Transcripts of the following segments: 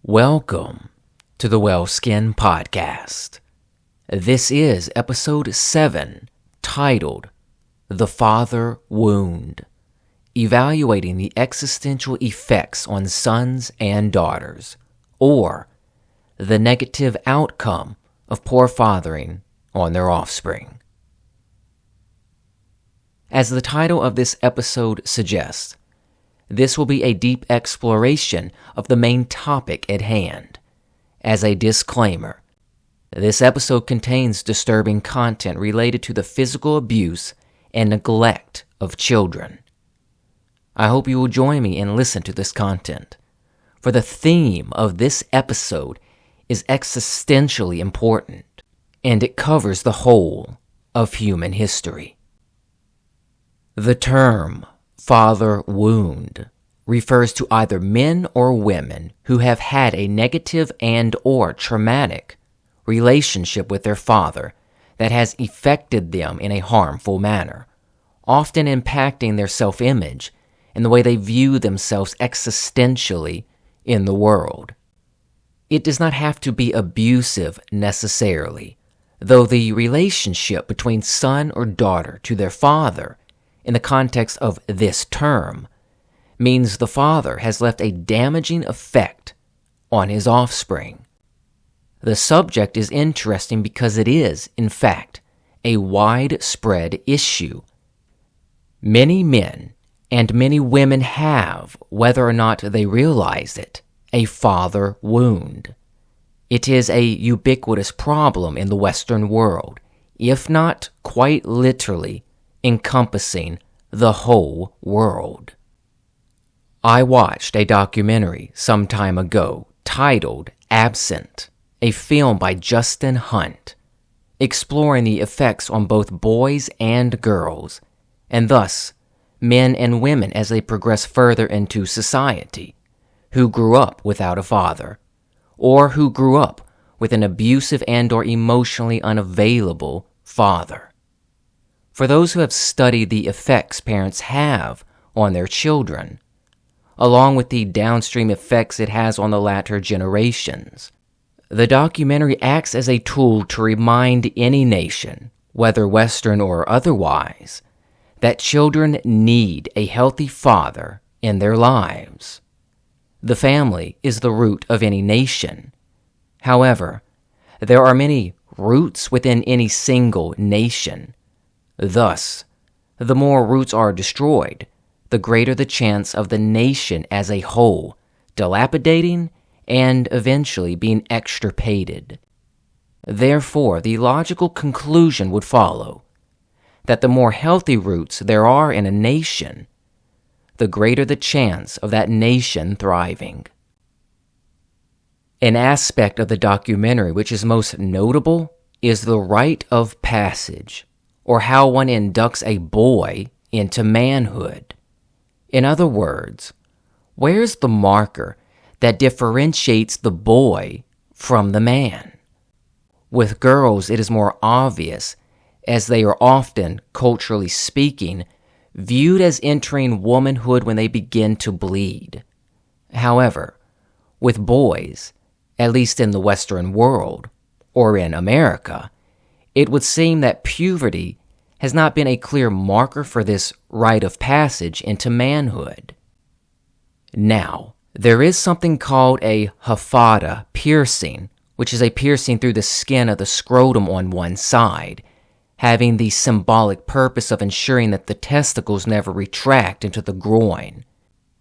Welcome to the Welskynn podcast. This is episode 7, titled The Father Wound, Evaluating the Existential Effects on Sons and Daughters, or the Negative Outcome of Poor Fathering on Their Offspring. As the title of this episode suggests, this will be a deep exploration of the main topic at hand. As a disclaimer, this episode contains disturbing content related to the physical abuse and neglect of children. I hope you will join me and listen to this content, for the theme of this episode is existentially important, and it covers the whole of human history. The term father wound refers to either men or women who have had a negative and or traumatic relationship with their father that has affected them in a harmful manner, often impacting their self-image and the way they view themselves existentially in the world. It does not have to be abusive necessarily, though the relationship between son or daughter to their father in the context of this term means the father has left a damaging effect on his offspring. The subject is interesting because it is, in fact, a widespread issue. Many men and many women have, whether or not they realize it, a father wound. It is a ubiquitous problem in the Western world, if not quite literally encompassing the whole world. I watched a documentary some time ago titled Absent, a film by Justin Hunt, exploring the effects on both boys and girls, and thus men and women as they progress further into society, who grew up without a father, or who grew up with an abusive and or emotionally unavailable father. For those who have studied the effects parents have on their children, along with the downstream effects it has on the latter generations, the documentary acts as a tool to remind any nation, whether Western or otherwise, that children need a healthy father in their lives. The family is the root of any nation. However, there are many roots within any single nation. Thus, the more roots are destroyed, the greater the chance of the nation as a whole dilapidating and eventually being extirpated. Therefore, the logical conclusion would follow that the more healthy roots there are in a nation, the greater the chance of that nation thriving. An aspect of the documentary which is most notable is the rite of passage, or how one inducts a boy into manhood. In other words, where's the marker that differentiates the boy from the man? With girls, it is more obvious, as they are often, culturally speaking, viewed as entering womanhood when they begin to bleed. However, with boys, at least in the Western world, or in America, it would seem that puberty has not been a clear marker for this rite of passage into manhood. Now, there is something called a hafada piercing, which is a piercing through the skin of the scrotum on one side, having the symbolic purpose of ensuring that the testicles never retract into the groin.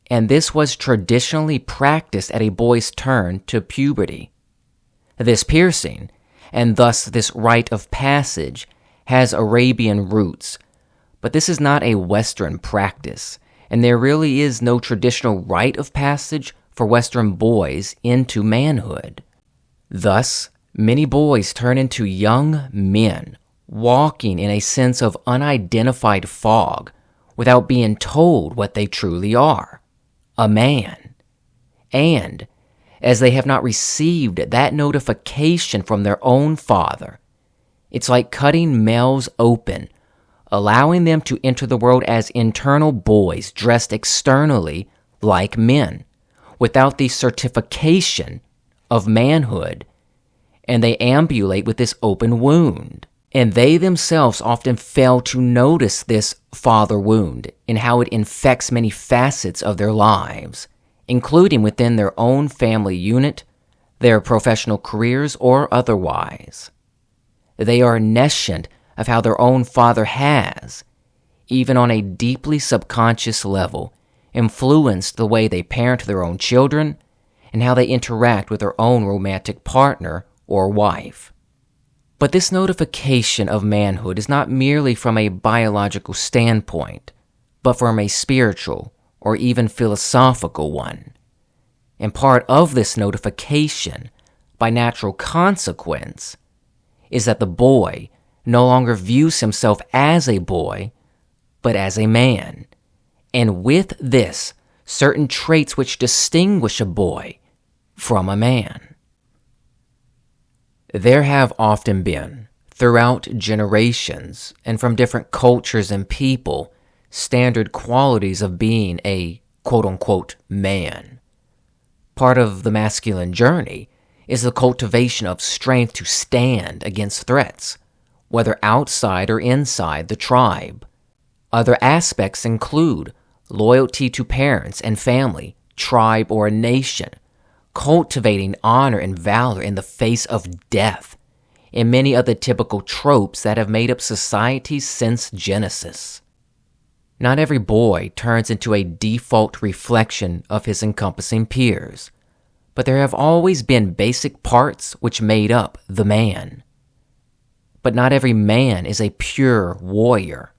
And this was traditionally practiced at a boy's turn to puberty. This piercing, and thus this rite of passage, has Arabian roots, but this is not a Western practice, and there really is no traditional rite of passage for Western boys into manhood. Thus, many boys turn into young men, walking in a sense of unidentified fog without being told what they truly are, a man. And, as they have not received that notification from their own father, it's like cutting males open, allowing them to enter the world as internal boys dressed externally like men, without the certification of manhood, and they ambulate with this open wound. And they themselves often fail to notice this father wound and how it infects many facets of their lives, including within their own family unit, their professional careers, or otherwise. They are nescient of how their own father has, even on a deeply subconscious level, influenced the way they parent their own children and how they interact with their own romantic partner or wife. But this notification of manhood is not merely from a biological standpoint, but from a spiritual or even philosophical one. And part of this notification, by natural consequence, is that the boy no longer views himself as a boy, but as a man. And with this, certain traits which distinguish a boy from a man. There have often been, throughout generations and from different cultures and people, standard qualities of being a quote-unquote man. Part of the masculine journey is the cultivation of strength to stand against threats, whether outside or inside the tribe. Other aspects include loyalty to parents and family, tribe, or a nation, cultivating honor and valor in the face of death, and many other typical tropes that have made up society since Genesis. Not every boy turns into a default reflection of his encompassing peers, but there have always been basic parts which made up the man. But not every man is a pure warrior,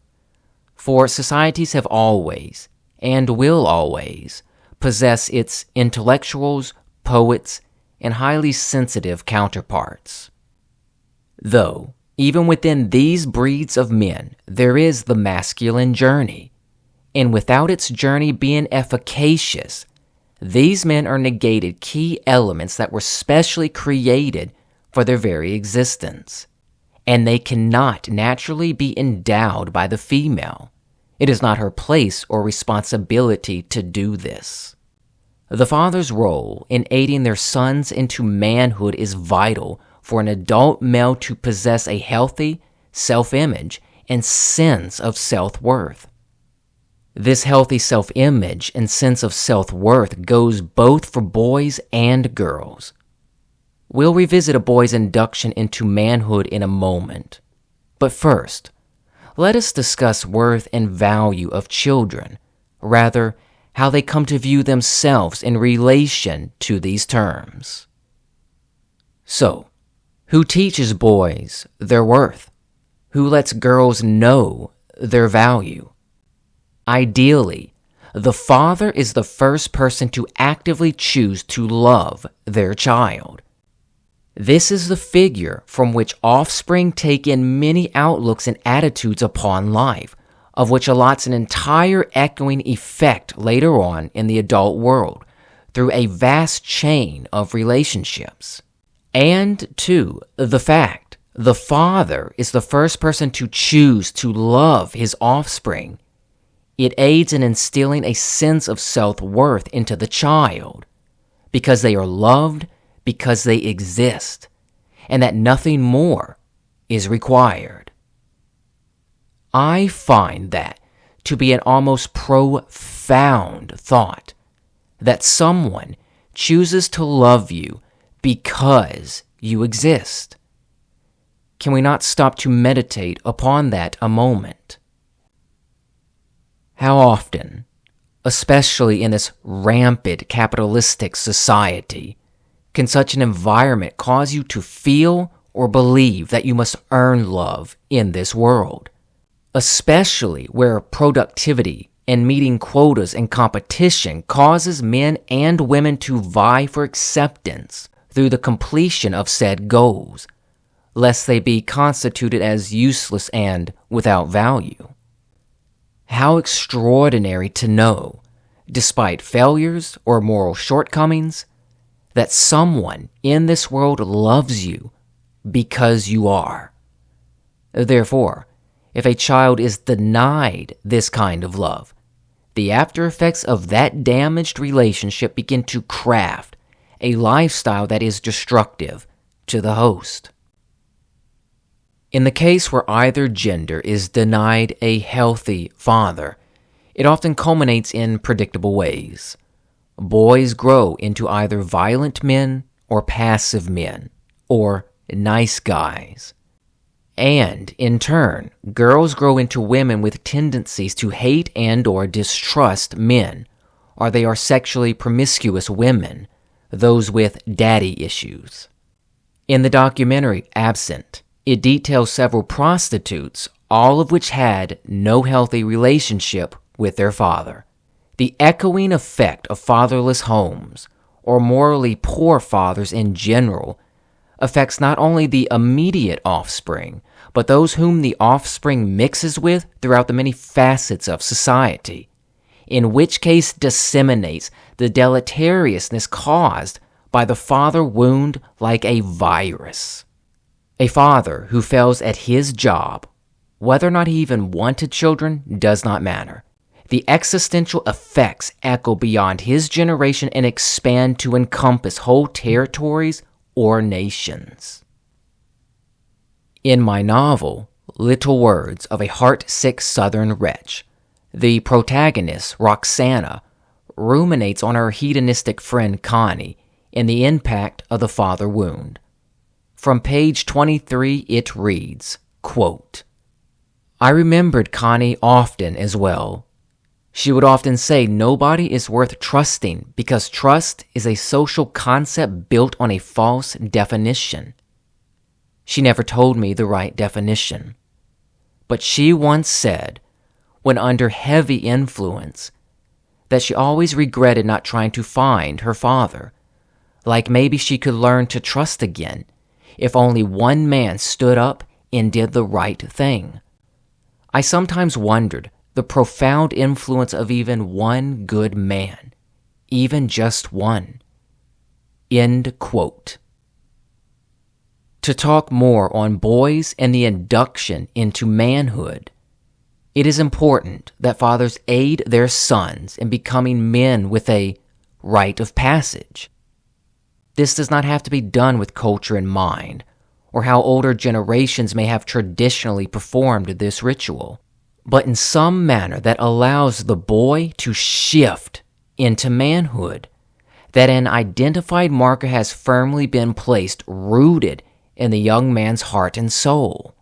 for societies have always, and will always, possess its intellectuals, poets, and highly sensitive counterparts. Though, even within these breeds of men, there is the masculine journey, and without its journey being efficacious, these men are negated key elements that were specially created for their very existence, and they cannot naturally be endowed by the female. It is not her place or responsibility to do this. The father's role in aiding their sons into manhood is vital for an adult male to possess a healthy self-image and sense of self-worth. This healthy self-image and sense of self-worth goes both for boys and girls. We'll revisit a boy's induction into manhood in a moment. But first, let us discuss worth and value of children, rather, how they come to view themselves in relation to these terms. So, who teaches boys their worth? Who lets girls know their value? Ideally, the father is the first person to actively choose to love their child. This is the figure from which offspring take in many outlooks and attitudes upon life, of which allots an entire echoing effect later on in the adult world through a vast chain of relationships. And, two, the fact the father is the first person to choose to love his offspring. It aids in instilling a sense of self-worth into the child, because they are loved, because they exist, and that nothing more is required. I find that to be an almost profound thought, that someone chooses to love you because you exist. Can we not stop to meditate upon that a moment? How often, especially in this rampant capitalistic society, can such an environment cause you to feel or believe that you must earn love in this world? Especially where productivity and meeting quotas and competition causes men and women to vie for acceptance through the completion of said goals, lest they be constituted as useless and without value. How extraordinary to know, despite failures or moral shortcomings, that someone in this world loves you because you are. Therefore, if a child is denied this kind of love, the after effects of that damaged relationship begin to craft a lifestyle that is destructive to the host. In the case where either gender is denied a healthy father, it often culminates in predictable ways. Boys grow into either violent men or passive men, or nice guys. And, in turn, girls grow into women with tendencies to hate and or distrust men, or they are sexually promiscuous women, those with daddy issues. In the documentary Absent, it details several prostitutes, all of which had no healthy relationship with their father. The echoing effect of fatherless homes, or morally poor fathers in general, affects not only the immediate offspring, but those whom the offspring mixes with throughout the many facets of society, in which case disseminates the deleteriousness caused by the father wound like a virus. A father who fails at his job, whether or not he even wanted children, does not matter. The existential effects echo beyond his generation and expand to encompass whole territories or nations. In my novel, Little Words of a Heart-Sick Southern Wretch, the protagonist, Roxana, ruminates on her hedonistic friend Connie and the impact of the father wound. From page 23, it reads, quote, "I remembered Connie often as well. She would often say nobody is worth trusting because trust is a social concept built on a false definition. She never told me the right definition. But she once said, when under heavy influence, that she always regretted not trying to find her father, like maybe she could learn to trust again if only one man stood up and did the right thing. I sometimes wondered the profound influence of even one good man, even just one." End quote. To talk more on boys and the induction into manhood, it is important that fathers aid their sons in becoming men with a rite of passage. This does not have to be done with culture in mind, or how older generations may have traditionally performed this ritual, but in some manner that allows the boy to shift into manhood, that an identified marker has firmly been placed, rooted in the young man's heart and soul.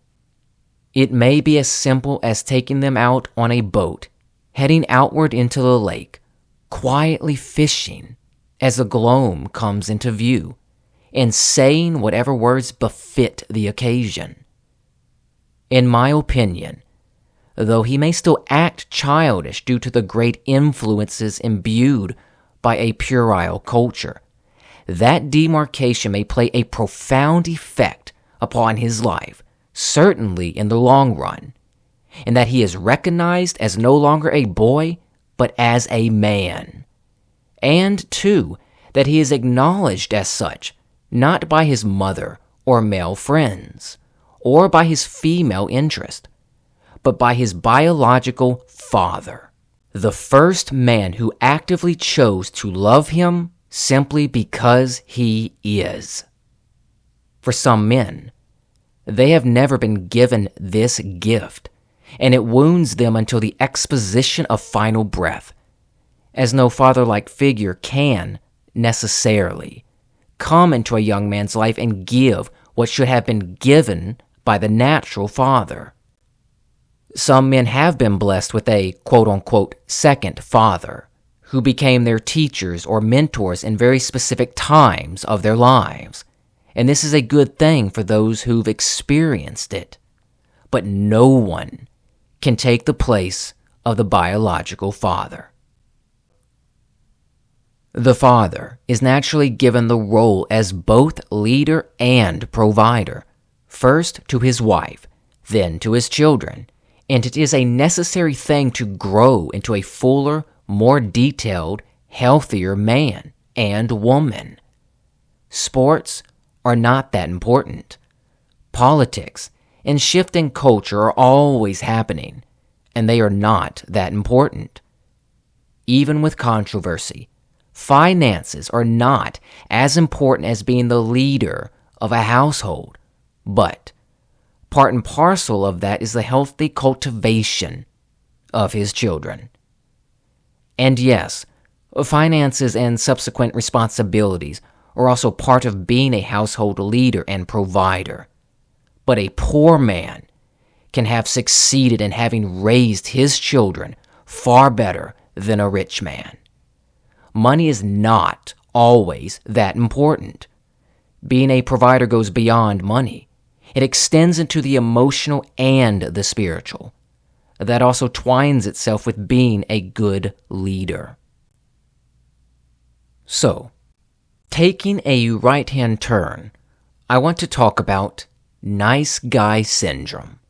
It may be as simple as taking them out on a boat, heading outward into the lake, quietly fishing as the gloam comes into view, and saying whatever words befit the occasion. In my opinion, though he may still act childish due to the great influences imbued by a puerile culture, that demarcation may play a profound effect upon his life, certainly in the long run, in that he is recognized as no longer a boy, but as a man. And, two, that he is acknowledged as such, not by his mother or male friends, or by his female interest, but by his biological father, the first man who actively chose to love him simply because he is. For some men, they have never been given this gift, and it wounds them until the exposition of final breath, as no father-like figure can, necessarily, come into a young man's life and give what should have been given by the natural father. Some men have been blessed with a quote-unquote second father, who became their teachers or mentors in very specific times of their lives, and this is a good thing for those who've experienced it. But no one can take the place of the biological father. The father is naturally given the role as both leader and provider, first to his wife, then to his children, and it is a necessary thing to grow into a fuller, more detailed, healthier man and woman. Sports are not that important. Politics and shifting culture are always happening, and they are not that important. Even with controversy, finances are not as important as being the leader of a household, but part and parcel of that is the healthy cultivation of his children. And yes, finances and subsequent responsibilities are also part of being a household leader and provider. But a poor man can have succeeded in having raised his children far better than a rich man. Money is not always that important. Being a provider goes beyond money. It extends into the emotional and the spiritual. That also twines itself with being a good leader. So, taking a right-hand turn, I want to talk about nice guy syndrome.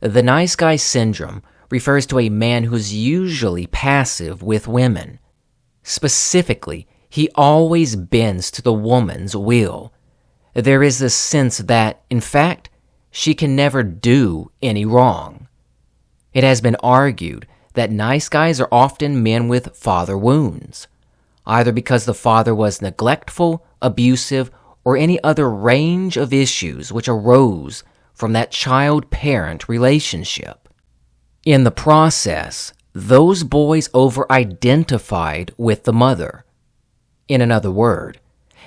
The nice guy syndrome refers to a man who is usually passive with women. Specifically, he always bends to the woman's will. There is this sense that, in fact, she can never do any wrong. It has been argued that nice guys are often men with father wounds, either because the father was neglectful, abusive, or any other range of issues which arose from that child-parent relationship. In the process, those boys over-identified with the mother. In another word,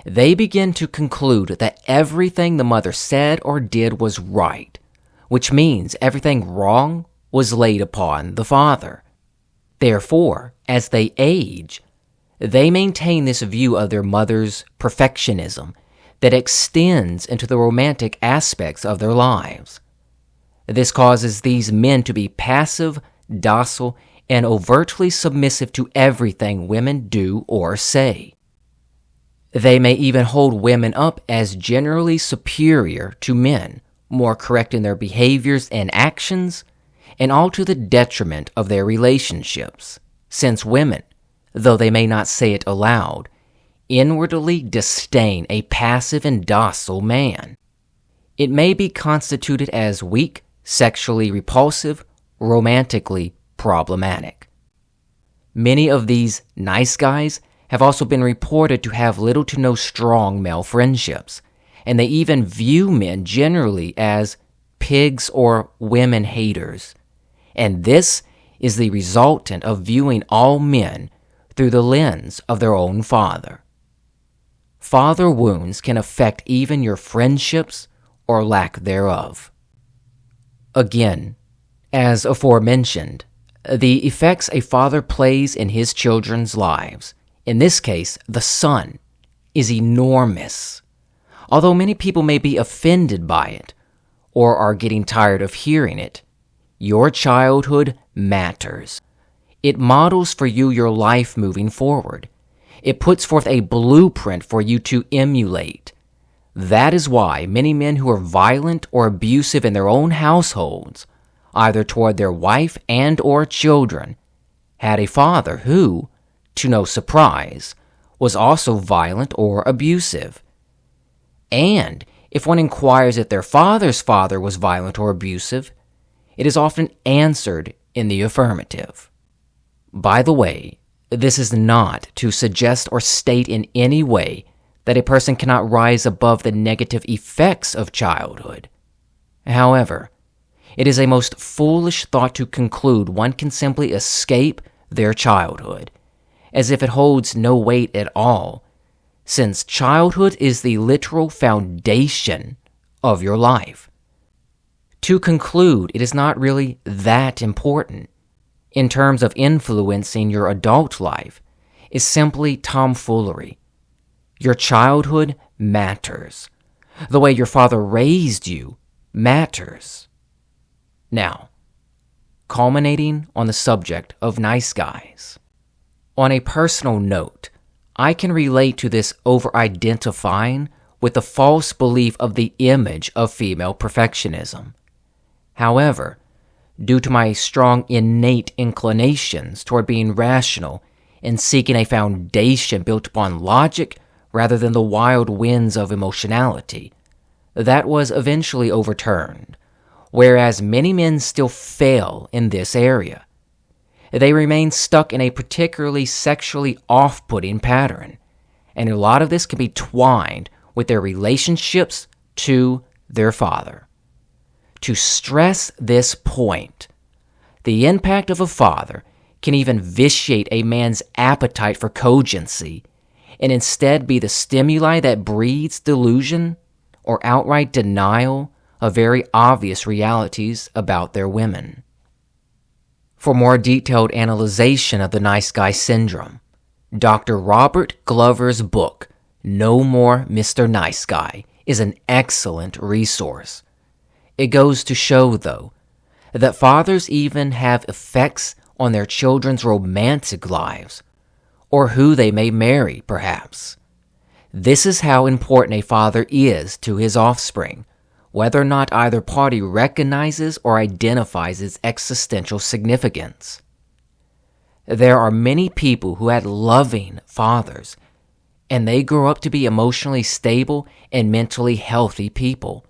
they begin to conclude that everything the mother said or did was right, which means everything wrong was laid upon the father. Therefore, as they age, they maintain this view of their mother's perfectionism that extends into the romantic aspects of their lives. This causes these men to be passive, docile, and overtly submissive to everything women do or say. They may even hold women up as generally superior to men, more correct in their behaviors and actions, and all to the detriment of their relationships, since women, though they may not say it aloud, inwardly disdain a passive and docile man. It may be constituted as weak, sexually repulsive, romantically problematic. Many of these nice guys have also been reported to have little to no strong male friendships, and they even view men generally as pigs or women haters. And this is the resultant of viewing all men through the lens of their own father. Father wounds can affect even your friendships or lack thereof. Again, as aforementioned, the effects a father plays in his children's lives, in this case, the son, is enormous. Although many people may be offended by it, or are getting tired of hearing it, your childhood matters. It models for you your life moving forward. It puts forth a blueprint for you to emulate. That is why many men who are violent or abusive in their own households, either toward their wife and or children, had a father who, to no surprise, was also violent or abusive. And if one inquires if their father's father was violent or abusive, it is often answered in the affirmative. By the way, this is not to suggest or state in any way that a person cannot rise above the negative effects of childhood. However, it is a most foolish thought to conclude one can simply escape their childhood, as if it holds no weight at all, since childhood is the literal foundation of your life. To conclude, it is not really that important in terms of influencing your adult life is simply tomfoolery. Your childhood matters. The way your father raised you matters. Now, culminating on the subject of nice guys. On a personal note, I can relate to this over-identifying with the false belief of the image of female perfectionism. However, due to my strong innate inclinations toward being rational and seeking a foundation built upon logic rather than the wild winds of emotionality, that was eventually overturned, whereas many men still fail in this area. they remain stuck in a particularly sexually off-putting pattern, and a lot of this can be twined with their relationships to their father. To stress this point, the impact of a father can even vitiate a man's appetite for cogency and instead be the stimuli that breeds delusion or outright denial of very obvious realities about their women. For more detailed analyzation of the nice guy syndrome, Dr. Robert Glover's book, No More Mr. Nice Guy, is an excellent resource. It goes to show, though, that fathers even have effects on their children's romantic lives, or who they may marry, perhaps. This is how important a father is to his offspring, whether or not either party recognizes or identifies its existential significance. There are many people who had loving fathers, and they grow up to be emotionally stable and mentally healthy people.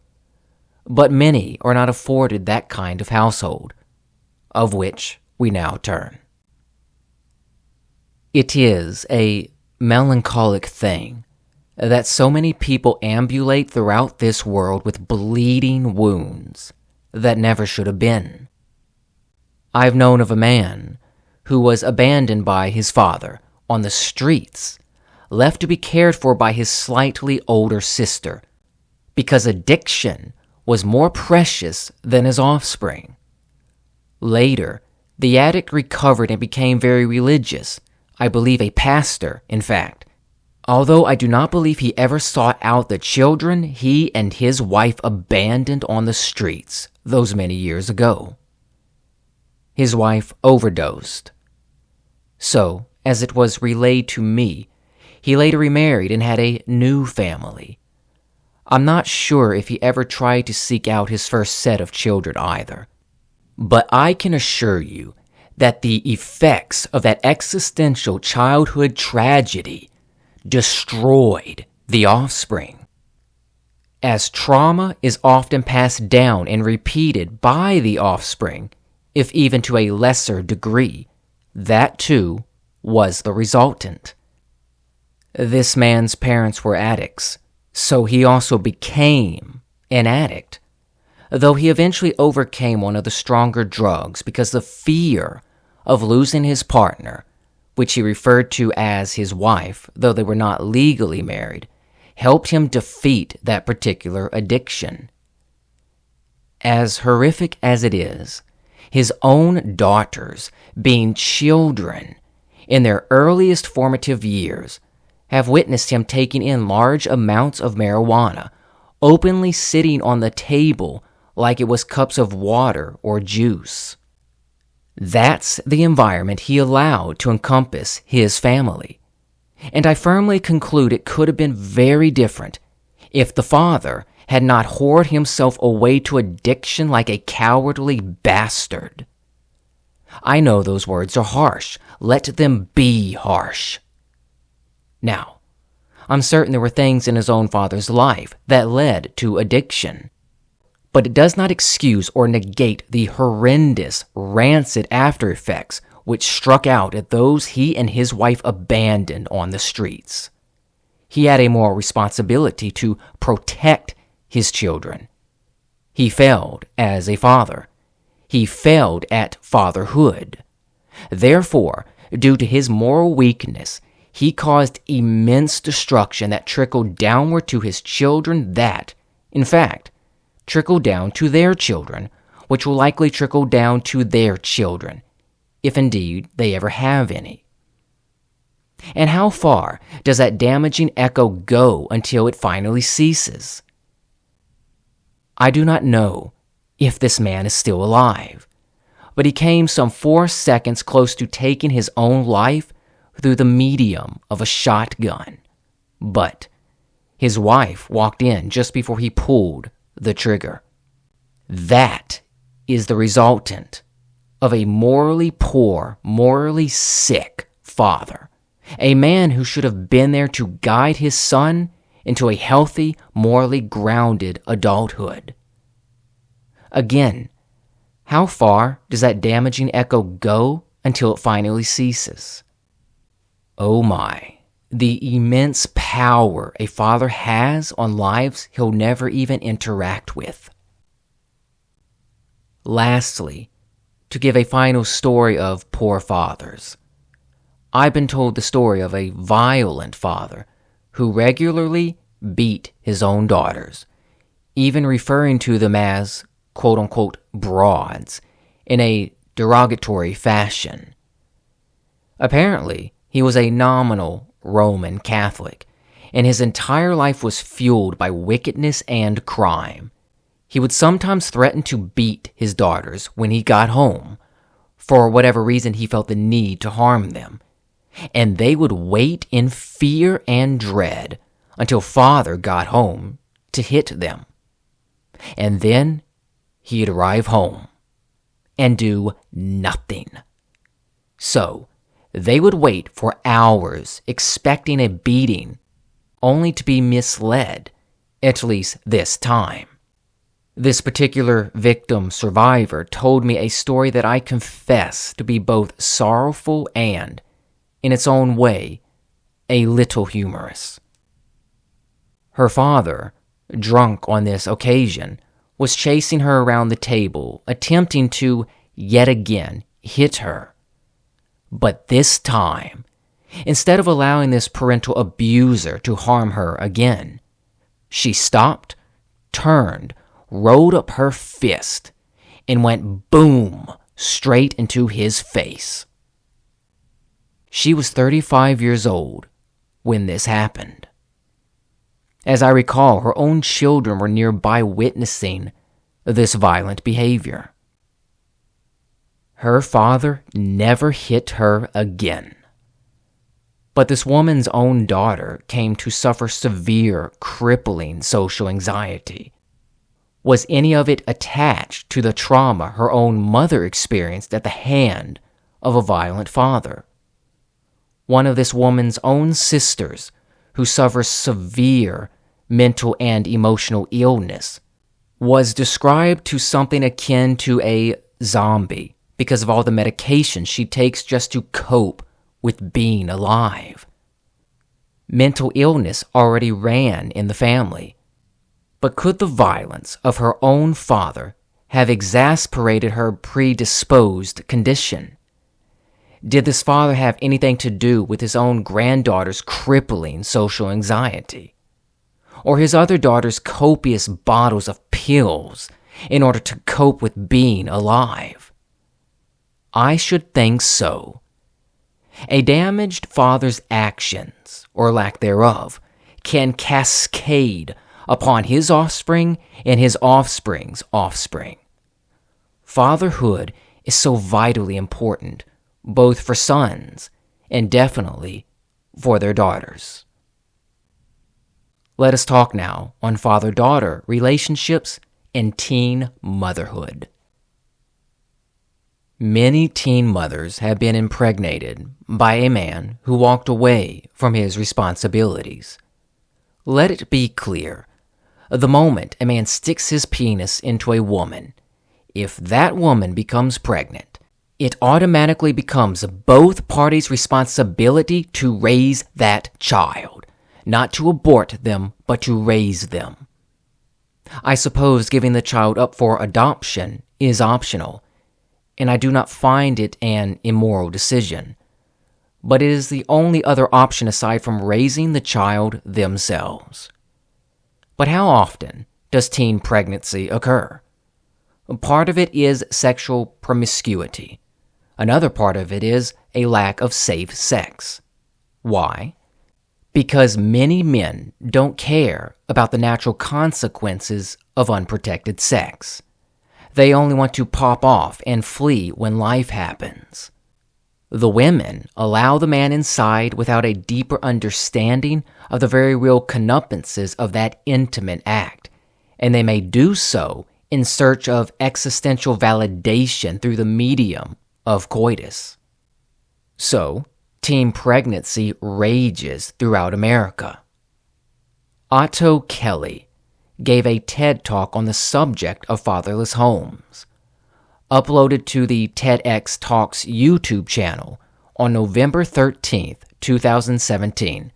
But many are not afforded that kind of household, of which we now turn. It is a melancholic thing that so many people ambulate throughout this world with bleeding wounds that never should have been. I've known of a man who was abandoned by his father on the streets, left to be cared for by his slightly older sister, because addiction was more precious than his offspring. Later, the addict recovered and became very religious, I believe a pastor, in fact, although I do not believe he ever sought out the children he and his wife abandoned on the streets those many years ago. His wife overdosed. So, as it was relayed to me, he later remarried and had a new family. I'm not sure if he ever tried to seek out his first set of children either. But I can assure you that the effects of that existential childhood tragedy destroyed the offspring. As trauma is often passed down and repeated by the offspring, if even to a lesser degree, that too was the resultant. This man's parents were addicts, so he also became an addict, though he eventually overcame one of the stronger drugs because the fear of losing his partner, which he referred to as his wife, though they were not legally married, helped him defeat that particular addiction. As horrific as it is, his own daughters, being children in their earliest formative years, have witnessed him taking in large amounts of marijuana, openly sitting on the table like it was cups of water or juice. That's the environment he allowed to encompass his family. And I firmly conclude it could have been very different if the father had not whored himself away to addiction like a cowardly bastard. I know those words are harsh. Let them be harsh. Now, I'm certain there were things in his own father's life that led to addiction. But it does not excuse or negate the horrendous, rancid after effects which struck out at those he and his wife abandoned on the streets. He had a moral responsibility to protect his children. He failed as a father. He failed at fatherhood. Therefore, due to his moral weakness, he caused immense destruction that trickled downward to his children that, in fact, trickled down to their children, which will likely trickle down to their children, if indeed they ever have any. And how far does that damaging echo go until it finally ceases? I do not know if this man is still alive, but he came some 4 seconds close to taking his own life through the medium of a shotgun. But his wife walked in just before he pulled the trigger. That is the resultant of a morally poor, morally sick father. A man who should have been there to guide his son into a healthy, morally grounded adulthood. Again, how far does that damaging echo go until it finally ceases. Oh my, the immense power a father has on lives he'll never even interact with. Lastly, to give a final story of poor fathers, I've been told the story of a violent father who regularly beat his own daughters, even referring to them as quote-unquote broads in a derogatory fashion. Apparently, he was a nominal Roman Catholic, and his entire life was fueled by wickedness and crime. He would sometimes threaten to beat his daughters when he got home, for whatever reason he felt the need to harm them, and they would wait in fear and dread until father got home to hit them. And then he'd arrive home and do nothing. So they would wait for hours expecting a beating, only to be misled, at least this time. This particular victim survivor told me a story that I confess to be both sorrowful and, in its own way, a little humorous. Her father, drunk on this occasion, was chasing her around the table, attempting to, yet again, hit her. But this time, instead of allowing this parental abuser to harm her again, she stopped, turned, rolled up her fist, and went boom straight into his face. She was 35 years old when this happened. As I recall, her own children were nearby witnessing this violent behavior. Her father never hit her again. But this woman's own daughter came to suffer severe, crippling social anxiety. Was any of it attached to the trauma her own mother experienced at the hand of a violent father? One of this woman's own sisters, who suffers severe mental and emotional illness, was described to something akin to a zombie because of all the medication she takes just to cope with being alive. Mental illness already ran in the family, but could the violence of her own father have exasperated her predisposed condition? Did this father have anything to do with his own granddaughter's crippling social anxiety? Or his other daughter's copious bottles of pills in order to cope with being alive? I should think so. A damaged father's actions, or lack thereof, can cascade upon his offspring and his offspring's offspring. Fatherhood is so vitally important, both for sons and definitely for their daughters. Let us talk now on father-daughter relationships and teen motherhood. Many teen mothers have been impregnated by a man who walked away from his responsibilities. Let it be clear, the moment a man sticks his penis into a woman, if that woman becomes pregnant, it automatically becomes both parties' responsibility to raise that child, not to abort them, but to raise them. I suppose giving the child up for adoption is optional, and I do not find it an immoral decision, but it is the only other option aside from raising the child themselves. But how often does teen pregnancy occur? Part of it is sexual promiscuity. Another part of it is a lack of safe sex. Why? Because many men don't care about the natural consequences of unprotected sex. They only want to pop off and flee when life happens. The women allow the man inside without a deeper understanding of the very real connupances of that intimate act, and they may do so in search of existential validation through the medium of coitus. So, teen pregnancy rages throughout America. Otto Kelly gave a TED Talk on the subject of fatherless homes. uploaded to the TEDx Talks YouTube channel on November 13th, 2017,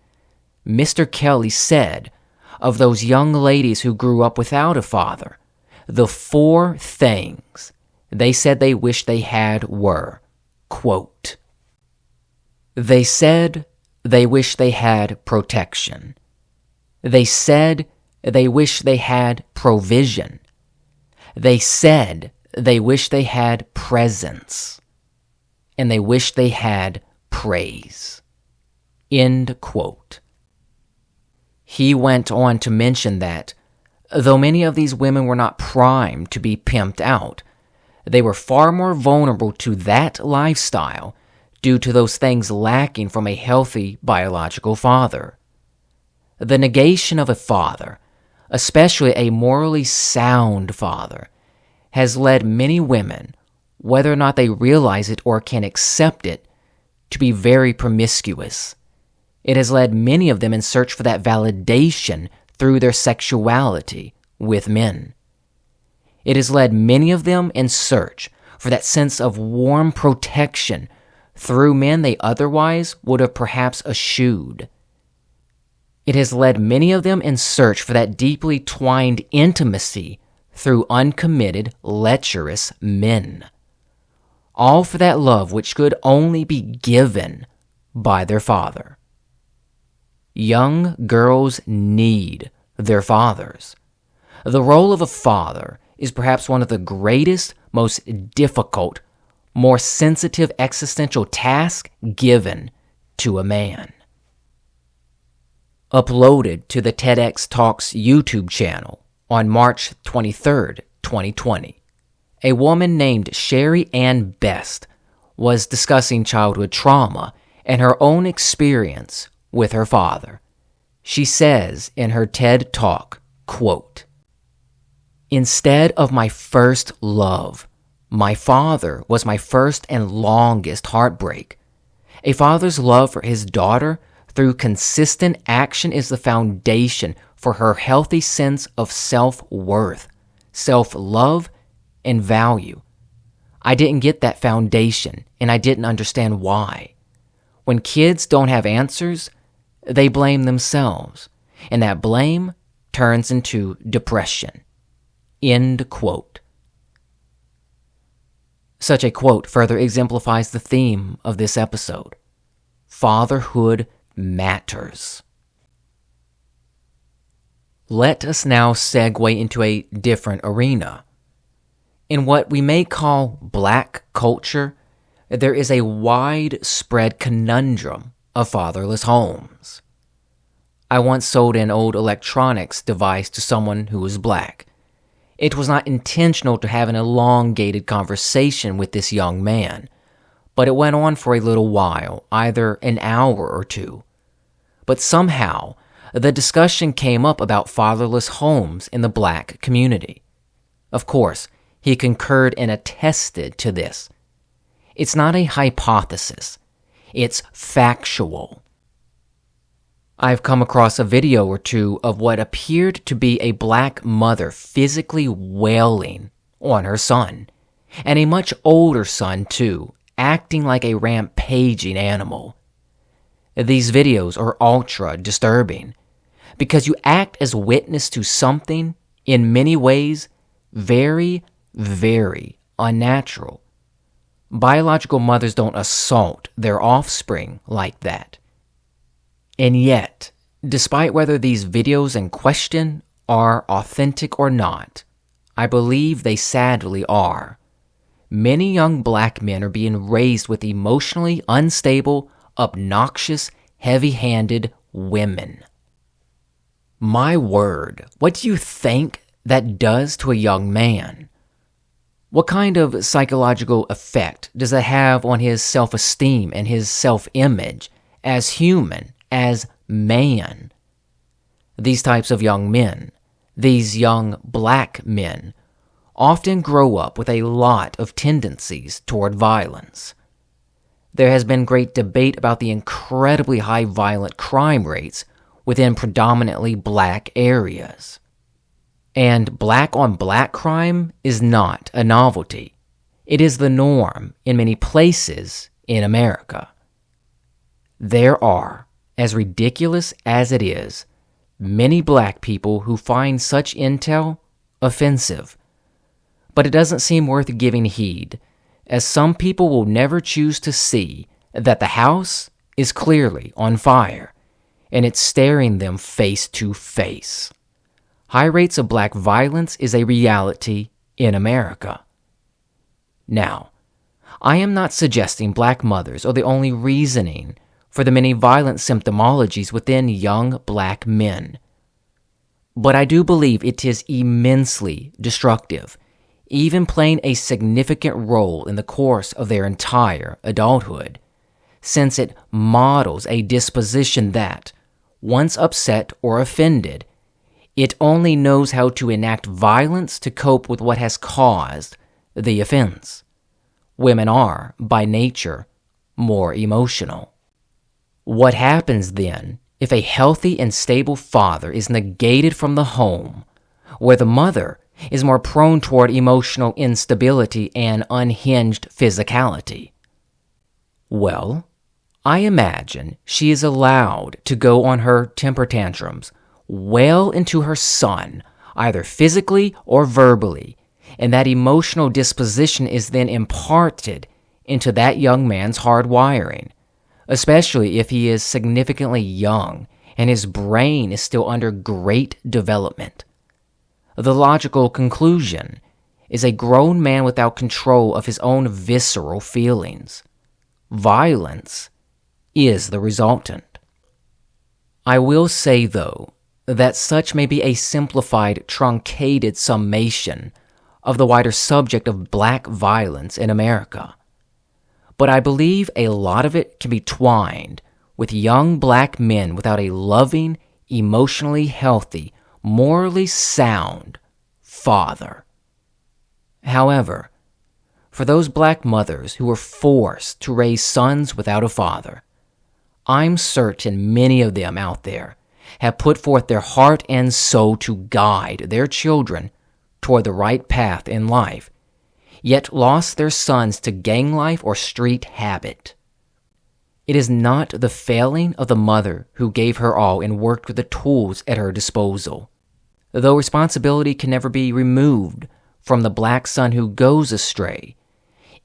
Mr. Kelly said of those young ladies who grew up without a father, the 4 things they said they wish they had were, quote, they said they wish they had protection. They said they wish they had provision. They said they wish they had presence. And they wish they had praise. End quote. He went on to mention that, though many of these women were not primed to be pimped out, they were far more vulnerable to that lifestyle due to those things lacking from a healthy biological father. The negation of a father, especially a morally sound father, has led many women, whether or not they realize it or can accept it, to be very promiscuous. It has led many of them in search for that validation through their sexuality with men. It has led many of them in search for that sense of warm protection through men they otherwise would have perhaps eschewed. It has led many of them in search for that deeply twined intimacy through uncommitted, lecherous men. All for that love which could only be given by their father. Young girls need their fathers. The role of a father is perhaps one of the greatest, most difficult, more sensitive existential tasks given to a man. Uploaded to the TEDx Talks YouTube channel on March 23, 2020, a woman named Sheri-Ann was discussing childhood trauma and her own experience with her father. She says in her TED Talk, quote, instead of my first love, my father was my first and longest heartbreak. A father's love for his daughter through consistent action is the foundation for her healthy sense of self-worth, self-love, and value. I didn't get that foundation, and I didn't understand why. When kids don't have answers, they blame themselves, and that blame turns into depression. End quote. Such a quote further exemplifies the theme of this episode. Fatherhood matters. Let us now segue into a different arena. In what we may call black culture, there is a widespread conundrum of fatherless homes. I once sold an old electronics device to someone who was black. It was not intentional to have an elongated conversation with this young man, but it went on for a little while, either an hour or two. But somehow, the discussion came up about fatherless homes in the black community. Of course, he concurred and attested to this. It's not a hypothesis. It's factual. I've come across a video or two of what appeared to be a black mother physically wailing on her son, and a much older son too, acting like a rampaging animal. These videos are ultra disturbing because you act as witness to something, in many ways, very, very unnatural. Biological mothers don't assault their offspring like that. And yet, despite whether these videos in question are authentic or not, I believe they sadly are. Many young black men are being raised with emotionally unstable, obnoxious, heavy-handed women. My word, what do you think that does to a young man? What kind of psychological effect does that have on his self-esteem and his self-image as human, as man? These types of young men, these young black men, often grow up with a lot of tendencies toward violence. There has been great debate about the incredibly high violent crime rates within predominantly black areas. And black-on-black crime is not a novelty. It is the norm in many places in America. There are, as ridiculous as it is, many black people who find such intel offensive. But it doesn't seem worth giving heed, as some people will never choose to see that the house is clearly on fire, and it's staring them face to face. High rates of black violence is a reality in America. Now, I am not suggesting black mothers are the only reasoning for the many violent symptomologies within young black men. But I do believe it is immensely destructive, even playing a significant role in the course of their entire adulthood, since it models a disposition that, once upset or offended, it only knows how to enact violence to cope with what has caused the offense. Women are, by nature, more emotional. What happens then if a healthy and stable father is negated from the home, where the mother is more prone toward emotional instability and unhinged physicality? Well, I imagine she is allowed to go on her temper tantrums well into her son, either physically or verbally, and that emotional disposition is then imparted into that young man's hard wiring, especially if he is significantly young and his brain is still under great development. The logical conclusion is a grown man without control of his own visceral feelings. Violence is the resultant. I will say, though, that such may be a simplified, truncated summation of the wider subject of black violence in America. But I believe a lot of it can be twined with young black men without a loving, emotionally healthy, morally sound father. However, for those black mothers who were forced to raise sons without a father, I'm certain many of them out there have put forth their heart and soul to guide their children toward the right path in life, yet lost their sons to gang life or street habit. It is not the failing of the mother who gave her all and worked with the tools at her disposal. Though responsibility can never be removed from the black son who goes astray,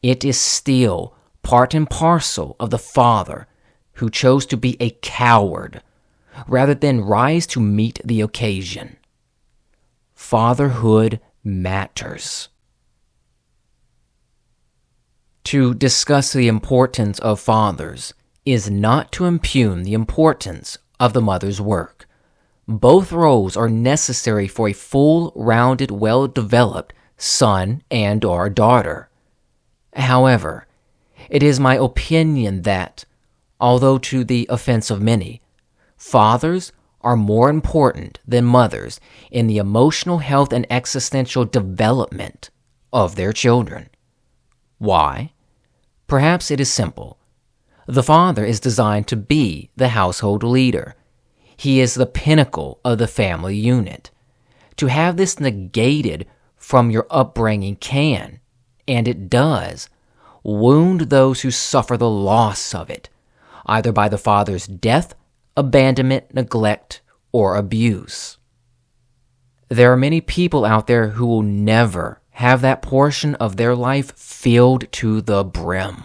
it is still part and parcel of the father who chose to be a coward rather than rise to meet the occasion. Fatherhood matters. To discuss the importance of fathers is not to impugn the importance of the mother's work. Both roles are necessary for a full-rounded, well-developed son and/or daughter. However, it is my opinion that, although to the offense of many, fathers are more important than mothers in the emotional health and existential development of their children. Why? Perhaps it is simple. The father is designed to be the household leader. He is the pinnacle of the family unit. To have this negated from your upbringing can, and it does, wound those who suffer the loss of it, either by the father's death, abandonment, neglect, or abuse. There are many people out there who will never have that portion of their life filled to the brim.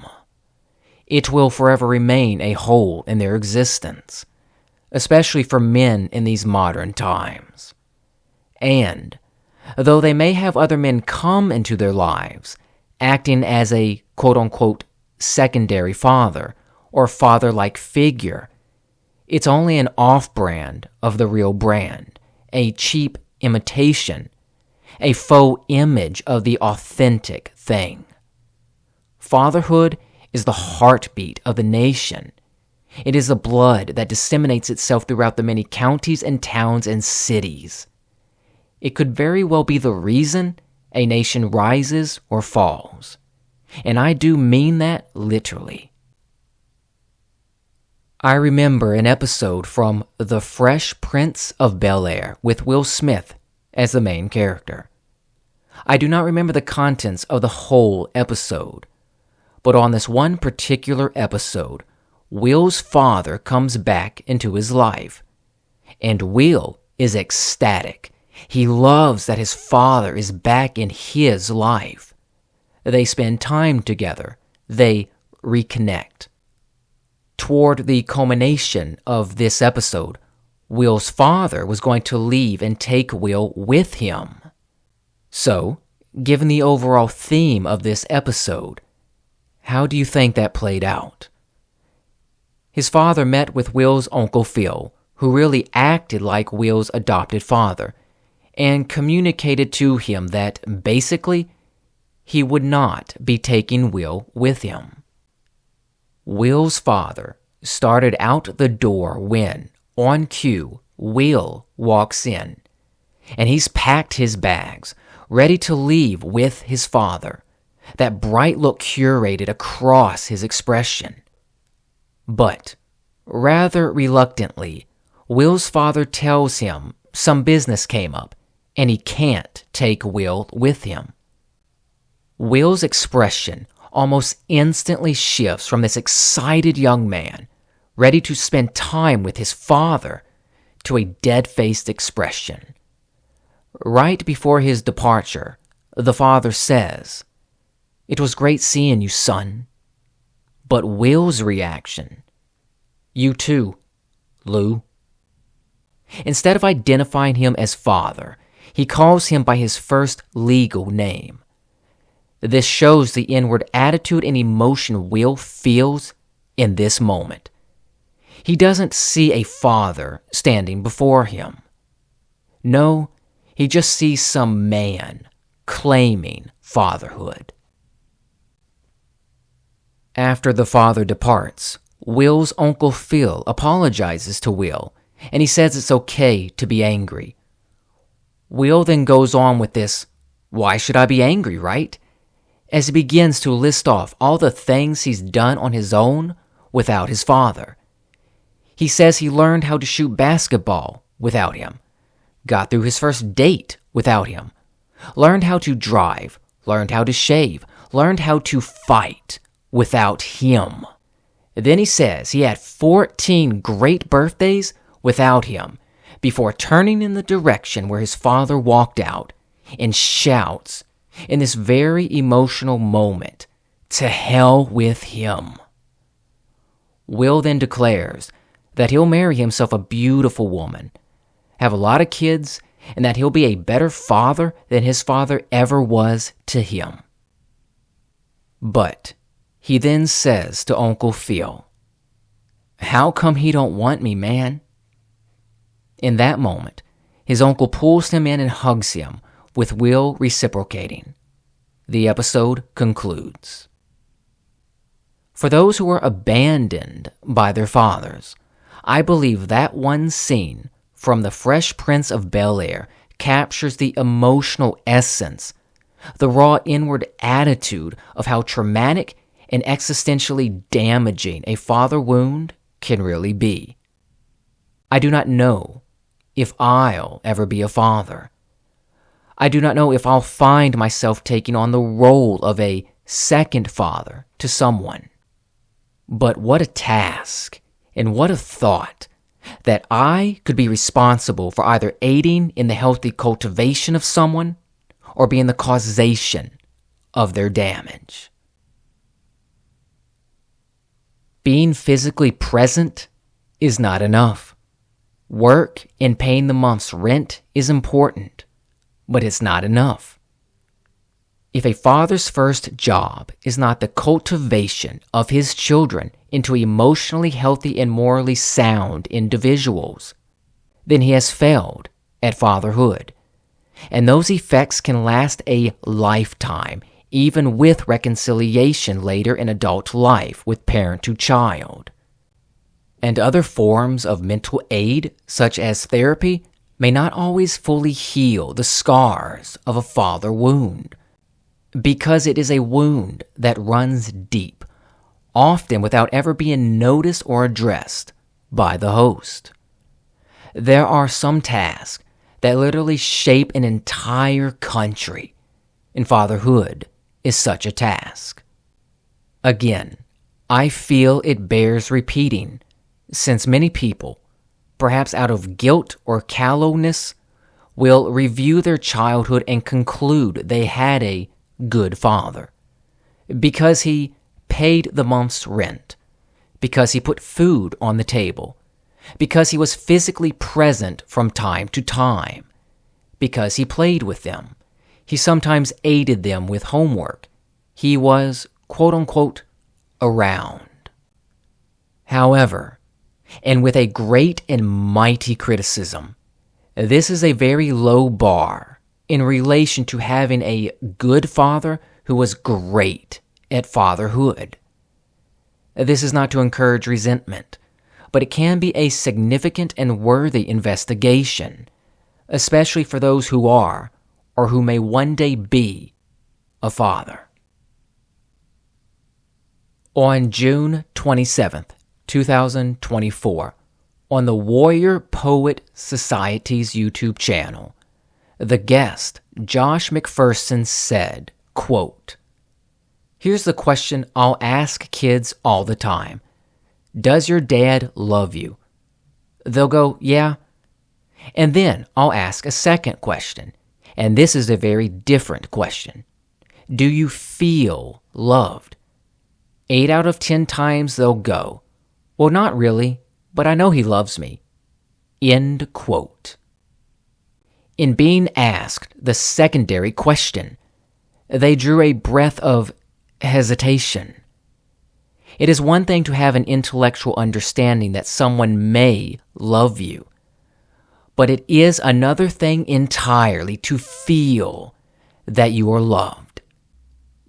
It will forever remain a hole in their existence, especially for men in these modern times. And, though they may have other men come into their lives, acting as a quote-unquote secondary father or father-like figure, it's only an off-brand of the real brand, a cheap imitation, a faux image of the authentic thing. Fatherhood is the heartbeat of the nation. It is the blood that disseminates itself throughout the many counties and towns and cities. It could very well be the reason a nation rises or falls. And I do mean that literally. I remember an episode from The Fresh Prince of Bel-Air with Will Smith as the main character. I do not remember the contents of the whole episode, but on this one particular episode, Will's father comes back into his life, and Will is ecstatic. He loves that his father is back in his life. They spend time together. They reconnect. Toward the culmination of this episode, Will's father was going to leave and take Will with him. So, given the overall theme of this episode, how do you think that played out? His father met with Will's Uncle Phil, who really acted like Will's adopted father, and communicated to him that, basically, he would not be taking Will with him. Will's father started out the door when, on cue, Will walks in, and he's packed his bags, ready to leave with his father, that bright look curated across his expression. But, rather reluctantly, Will's father tells him some business came up, and he can't take Will with him. Will's expression almost instantly shifts from this excited young man, ready to spend time with his father, to a dead-faced expression. Right before his departure, the father says, "It was great seeing you, son." But Will's reaction, "You too, Lou." Instead of identifying him as father, he calls him by his first legal name. This shows the inward attitude and emotion Will feels in this moment. He doesn't see a father standing before him. No, he just sees some man claiming fatherhood. After the father departs, Will's Uncle Phil apologizes to Will, and he says it's okay to be angry. Will then goes on with this, "Why should I be angry, right?" as he begins to list off all the things he's done on his own without his father. He says he learned how to shoot basketball without him, got through his first date without him, learned how to drive, learned how to shave, learned how to fight without him. Then he says he had 14 great birthdays without him, before turning in the direction where his father walked out and shouts, in this very emotional moment, "To hell with him." Will then declares that he'll marry himself a beautiful woman, have a lot of kids, and that he'll be a better father than his father ever was to him. But he then says to Uncle Phil, "How come he don't want me, man?" In that moment, his uncle pulls him in and hugs him, with Will reciprocating. The episode concludes. For those who are abandoned by their fathers, I believe that one scene from The Fresh Prince of Bel-Air captures the emotional essence, the raw inward attitude of how traumatic and existentially damaging a father wound can really be. I do not know if I'll ever be a father. I do not know if I'll find myself taking on the role of a second father to someone. But what a task and what a thought that I could be responsible for either aiding in the healthy cultivation of someone or being the causation of their damage. Being physically present is not enough. Work and paying the month's rent is important, but it's not enough. If a father's first job is not the cultivation of his children into emotionally healthy and morally sound individuals, then he has failed at fatherhood. And those effects can last a lifetime, even with reconciliation later in adult life with parent to child. And other forms of mental aid, such as therapy, may not always fully heal the scars of a father wound, because it is a wound that runs deep, often without ever being noticed or addressed by the host. There are some tasks that literally shape an entire country, in fatherhood is such a task. Again, I feel it bears repeating, since many people, perhaps out of guilt or callousness, will review their childhood and conclude they had a good father. Because he paid the month's rent, because he put food on the table, because he was physically present from time to time, because he played with them, he sometimes aided them with homework, he was, quote-unquote, around. However, and with a great and mighty criticism, this is a very low bar in relation to having a good father who was great at fatherhood. This is not to encourage resentment, but it can be a significant and worthy investigation, especially for those who are, or who may one day be, a father. On June 27th, 2024, on the Warrior Poet Society's YouTube channel, the guest, Josh McPherson, said, quote, "Here's the question I'll ask kids all the time. Does your dad love you?" They'll go, "Yeah." And then I'll ask a second question, and this is a very different question. Do you feel loved? 8 out of 10 times they'll go, "Well, not really, but I know he loves me." End quote. In being asked the secondary question, they drew a breath of hesitation. It is one thing to have an intellectual understanding that someone may love you, but it is another thing entirely to feel that you are loved.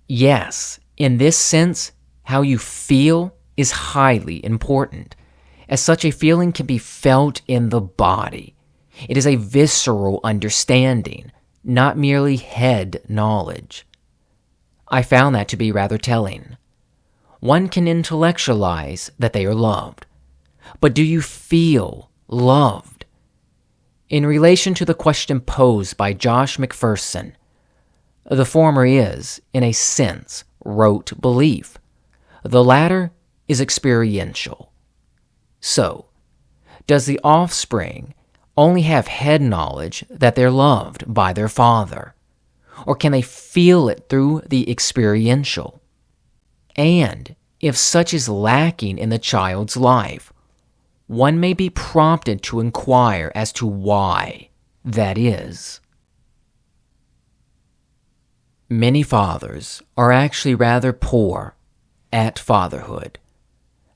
Yes, in this sense, how you feel is highly important, as such a feeling can be felt in the body. It is a visceral understanding, not merely head knowledge. I found that to be rather telling. One can intellectualize that they are loved, but do you feel loved? In relation to the question posed by Josh McPherson, the former is, in a sense, rote belief. The latter is experiential. So, does the offspring only have head knowledge that they're loved by their father? Or can they feel it through the experiential? And if such is lacking in the child's life, one may be prompted to inquire as to why that is. Many fathers are actually rather poor at fatherhood.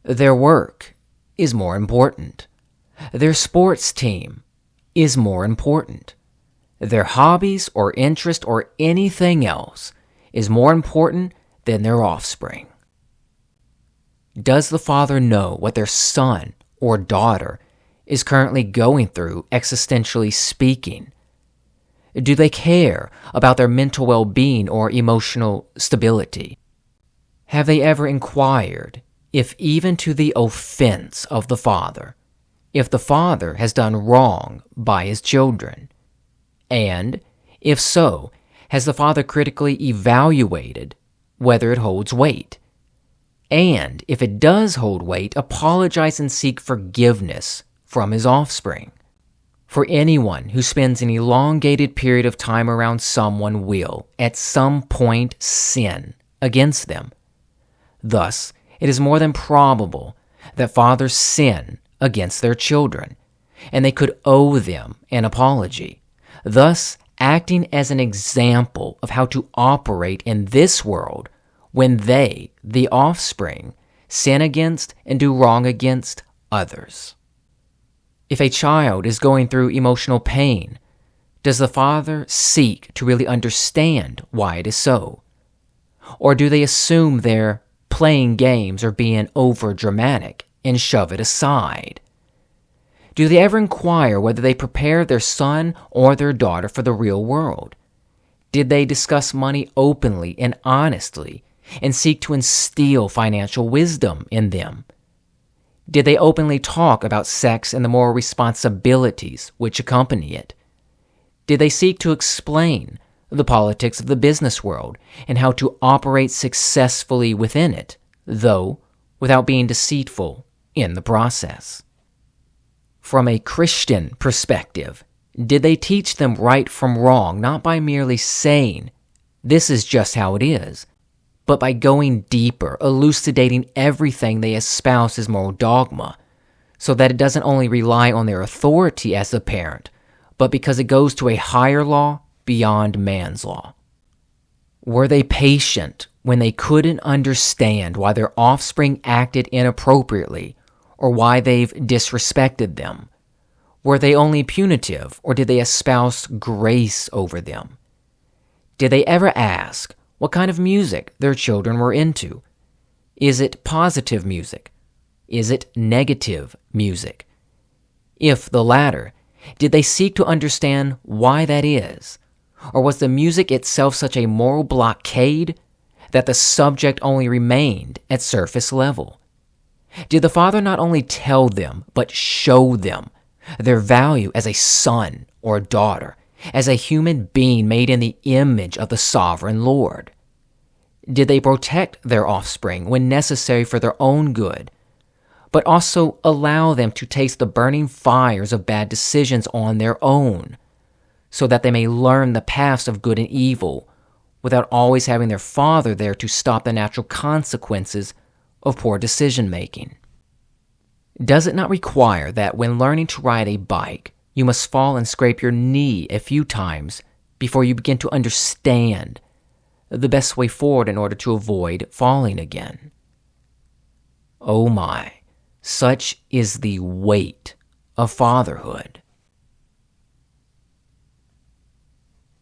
Their work is more important. Their sports team is more important. Their hobbies or interest or anything else is more important than their offspring. Does the father know what their son or daughter is currently going through, existentially speaking? Do they care about their mental well-being or emotional stability? Have they ever inquired, if even to the offense of the father, if the father has done wrong by his children? And, if so, has the father critically evaluated whether it holds weight? And, if it does hold weight, apologize and seek forgiveness from his offspring? For anyone who spends an elongated period of time around someone will, at some point, sin against them. Thus, it is more than probable that fathers sin against their children, and they could owe them an apology, thus acting as an example of how to operate in this world when they, the offspring, sin against and do wrong against others. If a child is going through emotional pain, does the father seek to really understand why it is so? Or do they assume they're playing games or being over-dramatic and shove it aside? Do they ever inquire whether they prepare their son or their daughter for the real world? Did they discuss money openly and honestly and seek to instill financial wisdom in them? Did they openly talk about sex and the moral responsibilities which accompany it? Did they seek to explain the politics of the business world, and how to operate successfully within it, though without being deceitful in the process. From a Christian perspective, did they teach them right from wrong, not by merely saying, "This is just how it is," but by going deeper, elucidating everything they espouse as moral dogma, so that it doesn't only rely on their authority as a parent, but because it goes to a higher law beyond man's law? Were they patient when they couldn't understand why their offspring acted inappropriately or why they've disrespected them? Were they only punitive, or did they espouse grace over them? Did they ever ask what kind of music their children were into? Is it positive music? Is it negative music? If the latter, did they seek to understand why that is? Or was the music itself such a moral blockade that the subject only remained at surface level? Did the father not only tell them, but show them their value as a son or daughter, as a human being made in the image of the sovereign Lord? Did they protect their offspring when necessary for their own good, but also allow them to taste the burning fires of bad decisions on their own, so that they may learn the paths of good and evil, without always having their father there to stop the natural consequences of poor decision-making? Does it not require that when learning to ride a bike, you must fall and scrape your knee a few times before you begin to understand the best way forward in order to avoid falling again? Oh my, such is the weight of fatherhood.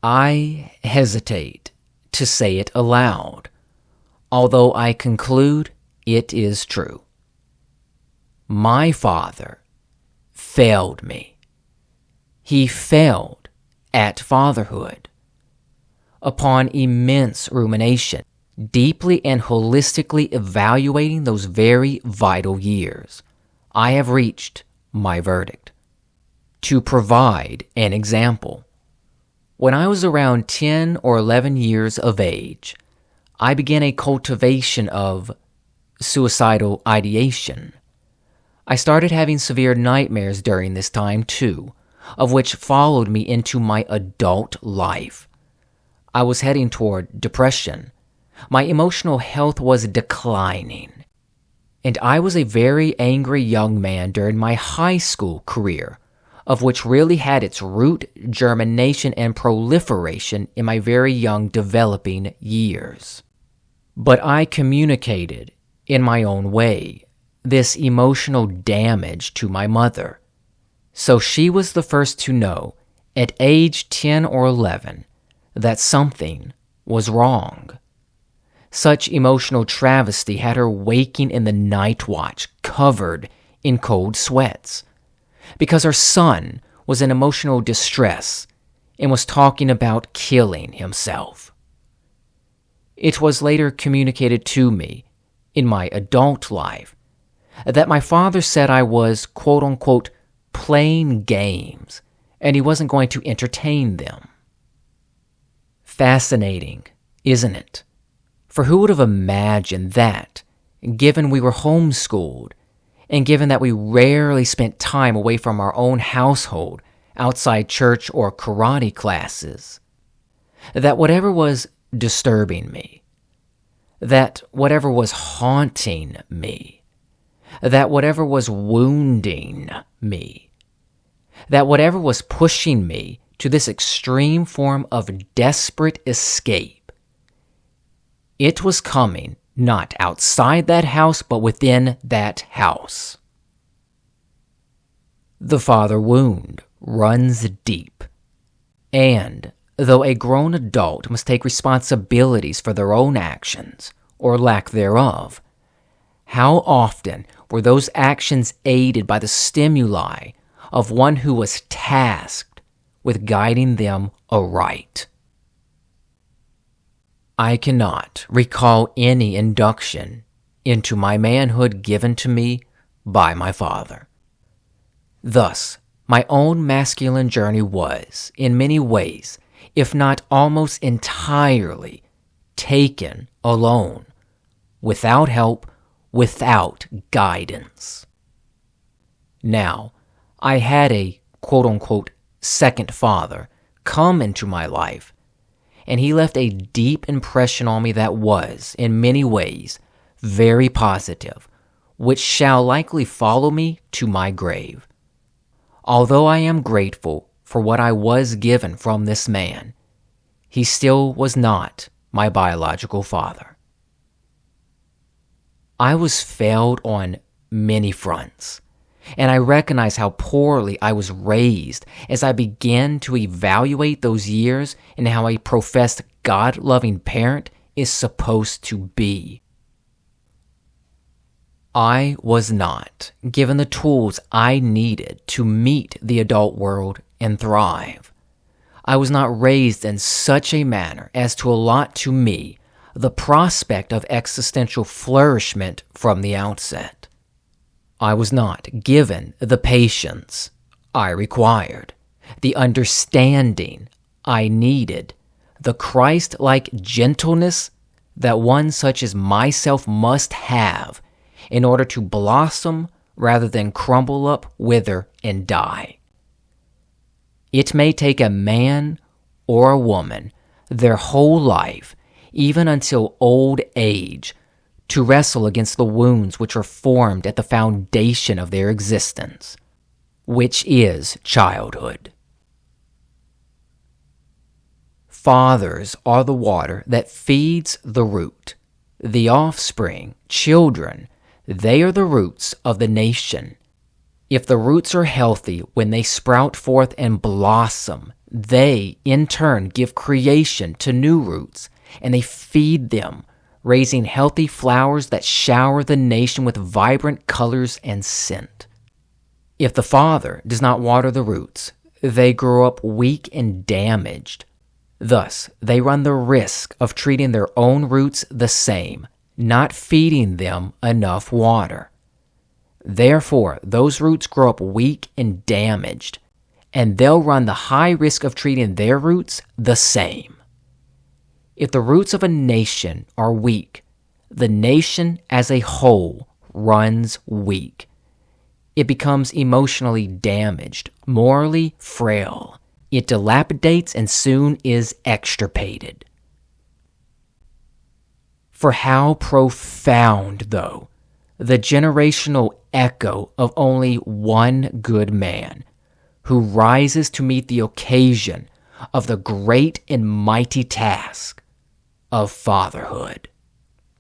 I hesitate to say it aloud, although I conclude it is true. My father failed me. He failed at fatherhood. Upon immense rumination, deeply and holistically evaluating those very vital years, I have reached my verdict. To provide an example, when I was around 10 or 11 years of age, I began a cultivation of suicidal ideation. I started having severe nightmares during this time too, of which followed me into my adult life. I was heading toward depression. My emotional health was declining. And I was a very angry young man during my high school career, of which really had its root, germination, and proliferation in my very young developing years. But I communicated, in my own way, this emotional damage to my mother. So she was the first to know, at age 10 or 11, that something was wrong. Such emotional travesty had her waking in the night watch, covered in cold sweats, because her son was in emotional distress and was talking about killing himself. It was later communicated to me, in my adult life, that my father said I was, quote-unquote, playing games, and he wasn't going to entertain them. Fascinating, isn't it? For who would have imagined that, given we were homeschooled, and given that we rarely spent time away from our own household, outside church or karate classes, that whatever was disturbing me, that whatever was haunting me, that whatever was wounding me, that whatever was pushing me to this extreme form of desperate escape, it was coming not outside that house, but within that house. The father wound runs deep, and though a grown adult must take responsibilities for their own actions, or lack thereof, how often were those actions aided by the stimuli of one who was tasked with guiding them aright? I cannot recall any induction into my manhood given to me by my father. Thus, my own masculine journey was, in many ways, if not almost entirely, taken alone, without help, without guidance. Now, I had a quote-unquote second father come into my life, and he left a deep impression on me that was, in many ways, very positive, which shall likely follow me to my grave. Although I am grateful for what I was given from this man, he still was not my biological father. I was failed on many fronts, and I recognize how poorly I was raised as I began to evaluate those years and how a professed God-loving parent is supposed to be. I was not given the tools I needed to meet the adult world and thrive. I was not raised in such a manner as to allot to me the prospect of existential flourishment from the outset. I was not given the patience I required, the understanding I needed, the Christ-like gentleness that one such as myself must have in order to blossom rather than crumble up, wither, and die. It may take a man or a woman their whole life, even until old age, to wrestle against the wounds which are formed at the foundation of their existence, which is childhood. Fathers are the water that feeds the root. The offspring, children, they are the roots of the nation. If the roots are healthy when they sprout forth and blossom, they, in turn, give creation to new roots, and they feed them, raising healthy flowers that shower the nation with vibrant colors and scent. If the father does not water the roots, they grow up weak and damaged. Thus, they run the risk of treating their own roots the same, not feeding them enough water. Therefore, those roots grow up weak and damaged, and they'll run the high risk of treating their roots the same. If the roots of a nation are weak, the nation as a whole runs weak. It becomes emotionally damaged, morally frail. It dilapidates and soon is extirpated. For how profound, though, the generational echo of only one good man who rises to meet the occasion of the great and mighty task of fatherhood.